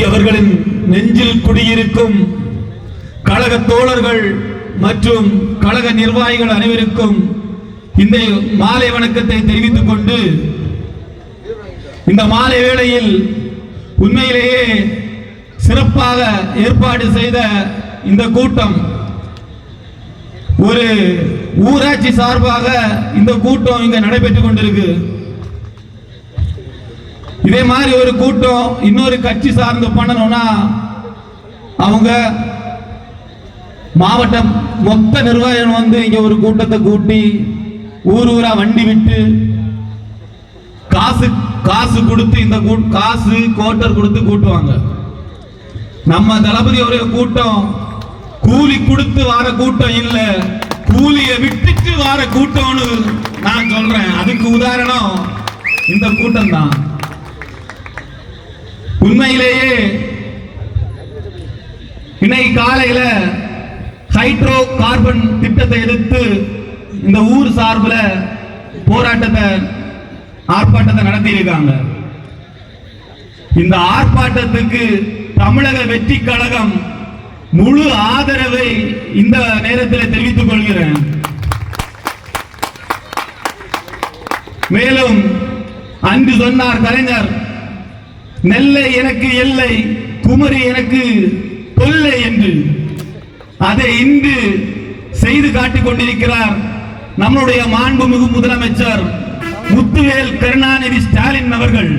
அவர்களின் நெஞ்சில் குடியிருக்கும் கழக தோழர்கள் மற்றும் கழக நிர்வாகிகள் அனைவருக்கும் இந்த மாலை வணக்கத்தை தெரிவித்துக் கொண்டு, இந்த மாலை வேளையில் உண்மையிலேயே சிறப்பாக ஏற்பாடு செய்த இந்த கூட்டம், ஒரு ஊராட்சி சார்பாக இந்த கூட்டம் இங்க நடைபெற்றுக் கொண்டிருக்கு. இதே மாதிரி ஒரு கூட்டம் இன்னொரு கட்சி சார்ந்து பண்ணணும்னா அவங்க மாவட்டம் மொத்த நிர்வாகம் வந்து இங்க ஒரு கூட்டத்தை கூட்டி ஊர் ஊரா வண்டி விட்டு காசு கொடுத்து இந்த காசு கோட்டர் கொடுத்து கூட்டுவாங்க. நம்ம தளபதி ஒரு கூட்டம் கூலி கொடுத்து வார கூட்டம் இல்ல, கூலியை விட்டுட்டு வார கூட்டம்னு நான் சொல்றேன். அதுக்கு உதாரணம் இந்த கூட்டம் தான். உண்மையிலேயே இன்னைக்கு காலையில ஹைட்ரோ கார்பன் திட்டத்தை எதிர்த்து இந்த ஊர் சார்பில் ஆர்ப்பாட்டத்தை நடத்தி இருக்காங்க. இந்த ஆர்ப்பாட்டத்துக்கு தமிழக வெற்றி கழகம் முழு ஆதரவை இந்த நேரத்தில் தெரிவித்துக் கொள்கிறேன். மேலும் அன்று சொன்னார் கலைஞர், நெல்லை எனக்கு எல்லை, குமரி எனக்கு தொல்லை என்று. அதை இன்று செய்து காட்டிக் கொண்டிருக்கிறார் நம்முடைய மாண்புமிகு முதலமைச்சர் முத்துவேல் கருணாநிதி ஸ்டாலின் அவர்கள்.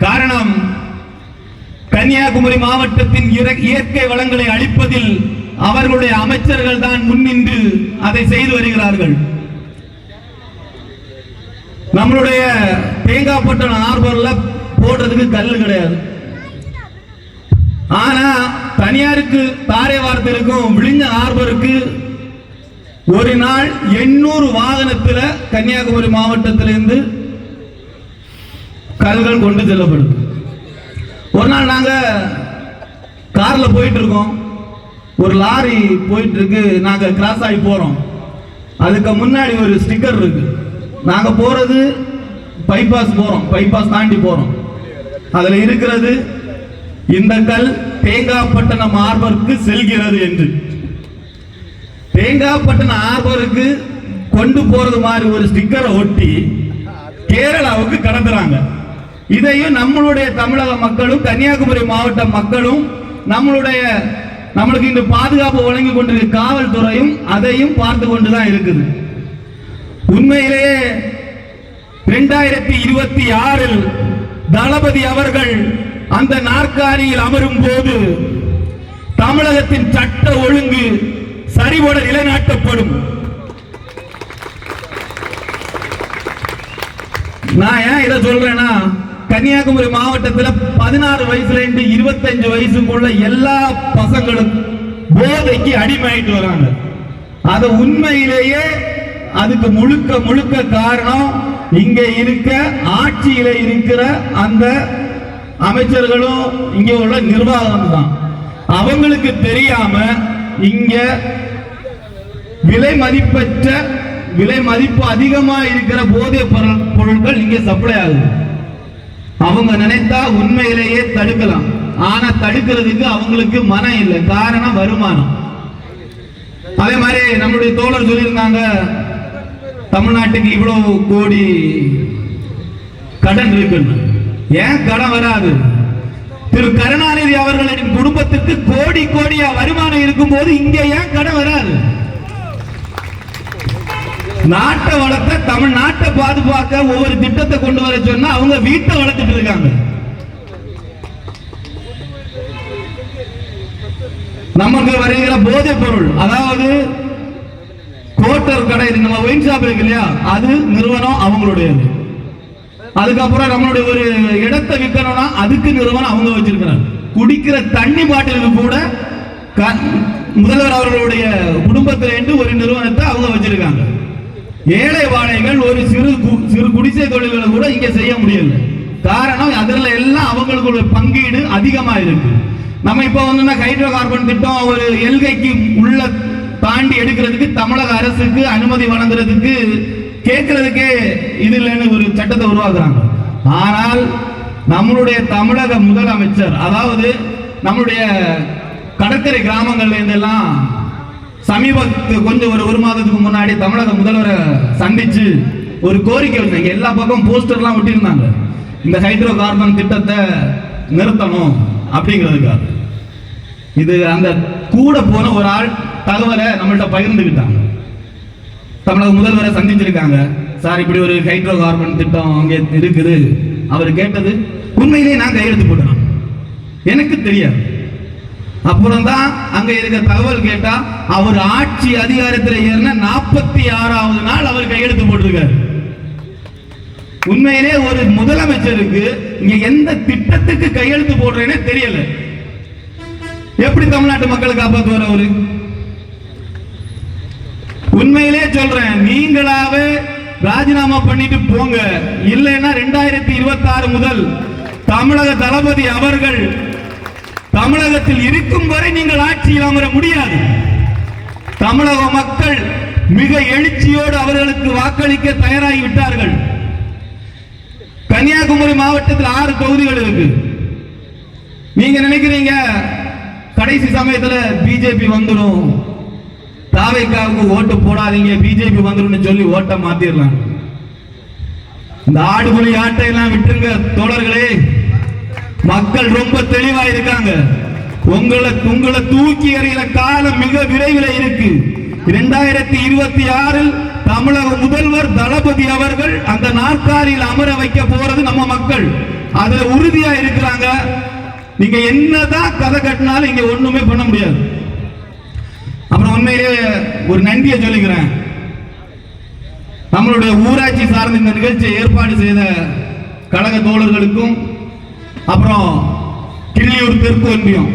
காரணம், கன்னியாகுமரி மாவட்டத்தின் இயற்கை வளங்களை அளிப்பதில் அவர்களுடைய அமைச்சர்கள் தான் முன்னின்று அதை செய்து வருகிறார்கள். நம்மளுடைய தேங்காய்பட்டணம் ஆர்பர்ல போடுறதுக்கு கல்லு கிடையாது. ஆனா தனியாருக்கு தாரை வார்த்தைக்கும் விழிஞ்ச ஆர்பருக்கு ஒரு நாள் 800 வாகனத்தில் கன்னியாகுமரி மாவட்டத்திலிருந்து கல்கள் கொண்டு செல்லப்படுது. ஒரு நாள் நாங்க கார்ல போயிட்டு இருக்கோம், ஒரு லாரி போயிட்டு இருக்கு, நாங்க கிராஸ் ஆகி போறோம். அதுக்கு முன்னாடி ஒரு ஸ்டிக்கர் இருக்கு. நாங்க போறது பைபாஸ் போறோம், பைபாஸ் தாண்டி போறோம். அதுல இருக்கிறது, இந்த கல் தேங்காய்பட்டணம் ஆர்பருக்கு செல்கிறது என்று. தேங்காய்பட்டணம் ஆர்பருக்கு கொண்டு போறது மாதிரி ஒரு ஸ்டிக்கரை ஒட்டி கேரளாவுக்கு கடத்துறாங்க. இதையும் நம்மளுடைய தமிழக மக்களும் கன்னியாகுமரி மாவட்ட மக்களும் நம்மளுக்கு இந்த பாதுகாப்பு வழங்கி கொண்டிருக்க காவல்துறையும் அதையும் பார்த்து கொண்டுதான் இருக்குது. உண்மையிலேயே 2026 தளபதி அவர்கள் அந்த நாற்காலியில் அமரும் போது தமிழகத்தின் சட்ட ஒழுங்கு சரிபட நிலைநாட்டப்படும். நான் ஏன் இதை சொல்றேன்னா, கன்னியாகுமரி மாவட்டத்தில் 16 வயசுல இருந்து 25 வயசுக்குள்ள எல்லா பசங்களும் போதைக்கு அடிமையாயிட்டு வராங்க. அது உண்மையிலேயே அதுக்கு முழுக்க காரணம் இங்க இருக்க ஆட்சியில இருக்கிற அந்த அமைச்சர்களும் இங்க உள்ள நிர்வாகம் தான். அவங்களுக்கு தெரியாம இங்க விலை மதிப்பு அதிகமா இருக்கிற போதைப் பொருட்கள் இங்க சப்ளை ஆகுது. அவங்க நினைத்தா உண்மையிலேயே தடுக்கலாம். ஆனா தடுக்கிறதுக்கு அவங்களுக்கு மனம் இல்லை. காரணம் வருமானம். அதே மாதிரி நம்மளுடைய தோழர் சொல்லியிருந்தாங்க, தமிழ்நாட்டுக்கு இவ்வளவு கோடி கடன் இருக்குன்னு. ஏன் கடன் வராது? திரு கருணாநிதி அவர்களின் குடும்பத்துக்கு கோடியா வருமானம் இருக்கும் போது இங்க ஏன் கடன் வராது? நாட்டை வளர்த்த, தமிழ்நாட்டை பாதுகாக்க ஒவ்வொரு திட்டத்தை கொண்டு வர சொன்னா அவங்க வீட்டை வளர்த்துட்டு இருக்காங்க. நமக்கு வருகிற போதைப் பொருள், அதாவது கோட்டர் கடை, நம்ம ஒயின் ஷாப் இருக்கு இல்லையா, அது நிறுவனம் அவங்களுடையது. அதுக்கப்புறம் நம்மளுடைய ஒரு இடத்தை விற்கணும்னா அதுக்கு நிறுவனம் அவங்க வச்சிருக்கிறாங்க. குடிக்கிற தண்ணி பாட்டிலுக்கு கூட முதல்வர் அவர்களுடைய குடும்பத்திலிருந்து ஒரு நிறுவனத்தை அவங்க வச்சிருக்காங்க. ஏழை வாழைகள் ஒரு சிறு குடிசை தொழில்களை கூட இங்க செய்ய முடியல. காரணம், அதுல எல்லாம் அவங்களுக்கு பங்கீடு அதிகமா இருக்கு. நம்ம இப்ப வந்து ஹைட்ரோ கார்பன் திட்டம் ஒரு எல்கைக்கு உள்ள தாண்டி எடுக்கிறதுக்கு தமிழக அரசுக்கு அனுமதி வழங்குறதுக்கு கேட்கறதுக்கே இது இல்லைன்னு ஒரு சட்டத்தை உருவாக்குறாங்க. ஆனால் நம்மளுடைய தமிழக முதலமைச்சர், அதாவது நம்மளுடைய கடற்கரை கிராமங்கள்ல இருந்தெல்லாம் சமீபத்து கொஞ்சம் ஒரு மாதத்துக்கு முன்னாடி தமிழக முதல்வரை சந்திச்சு ஒரு கோரிக்கை வச்சாங்க. எல்லா பக்கம் போஸ்டர்லாம் ஒட்டியிருந்தாங்க, இந்த ஹைட்ரோ கார்பன் திட்டத்தை நிறுத்தணும் அப்படிங்கிறதுக்காக. இது அந்த கூட போன ஒரு ஆள் தகவலை நம்மள்ட்ட பகிர்ந்துக்கிட்டாங்க. தமிழக முதல்வரை சந்திச்சிருக்காங்க, சார் இப்படி ஒரு ஹைட்ரோ கார்பன் திட்டம் அங்கே இருக்குது. அவர் கேட்டது உண்மையிலேயே நான் கையெழுத்து போட்டேன், எனக்கு தெரியாது. அப்புறம் தான் அங்க இருக்க தகவல் கேட்டா அவர் ஆட்சி அதிகாரத்தில் ஏறின 46வது நாள் அவர் கையெழுத்து போட்டிருக்காரு. உண்மையிலே ஒரு முதலமைச்சருக்கு இங்க எந்த திட்டத்துக்கு கையெழுத்து போடுறேன்னு தெரியல. எப்படி தமிழ்நாட்டு மக்களை காப்பாற்றுவார் அவரு? உண்மையிலே சொல்றேன், நீங்களாவே ராஜினாமா பண்ணிட்டு போங்க. இல்லைன்னா 2026 முதல் தமிழக தளபதி அவர்கள் தமிழகத்தில் இருக்கும் வரை நீங்கள் ஆட்சியில் அமர முடியாது. தமிழக மக்கள் மிக எழுச்சியோடு அவர்களுக்கு வாக்களிக்க தயாராகி விட்டார்கள். கன்னியாகுமரி மாவட்டத்தில் 6 தொகுதிகள் இருக்கு. நீங்க நினைக்கிறீங்க கடைசி சமயத்தில் பிஜேபி வந்துடும், தாவேக்காவுக்கு ஓட்டு போடாதீங்க, பிஜேபி வந்துடும் சொல்லி ஓட்ட மாத்திரலாம். இந்த ஆடுபுலி ஆட்டை எல்லாம் விட்டுருங்க தோழர்களே. மக்கள் ரொம்ப தெளிவா இருக்காங்க. உங்களை தூக்கி எறிகிற காலம் மிக விரைவில் இருக்கு. 2026 தமிழக முதல்வர் தளபதி அவர்கள் அந்த நாற்காலியில் அமர வைக்க போறது நம்ம மக்கள். அதுல உறுதியா இருக்கிறாங்க. நீங்க என்னதான் கதை கட்டினாலும் இங்க ஒண்ணுமே பண்ண முடியாது. அப்புறம் உண்மையிலேயே ஒரு நன்றியை சொல்லிக்கிறேன். நம்மளுடைய ஊராட்சி சார்ந்த இந்த நிகழ்ச்சியை ஏற்பாடு செய்த கழக தோழர்களுக்கும், அப்புறம் கிள்ளியூர் தெற்கு ஒன்றியம்,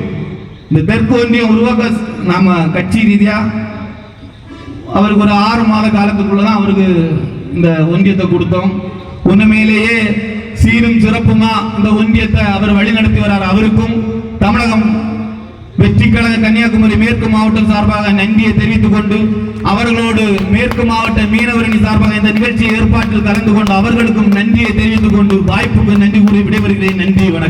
இந்த தெற்கு ஒன்றியம் உருவாக்க நாம கட்சி ரீதியா அவருக்கு ஒரு 6 மாத காலத்துக்குள்ளதான் அவருக்கு இந்த ஒன்றியத்தை கொடுத்தோம். உண்மையிலேயே சீரும் சிறப்புமா இந்த ஒன்றியத்தை அவர் வழிநடத்தி வரார். அவருக்கும் தமிழகம் வெற்றி கழக கன்னியாகுமரி மேற்கு மாவட்டம் சார்பாக நன்றியை தெரிவித்துக் கொண்டு, அவர்களோடு மேற்கு மாவட்ட மீனவரணி சார்பாக இந்த நிகழ்ச்சி ஏற்பாட்டில் கலந்து கொண்டு அவர்களுக்கும் நன்றியை தெரிவித்துக் கொண்டு வாய்ப்புக்கு நன்றி கூறி விடைபெறுகிறேன். நன்றி, வணக்கம்.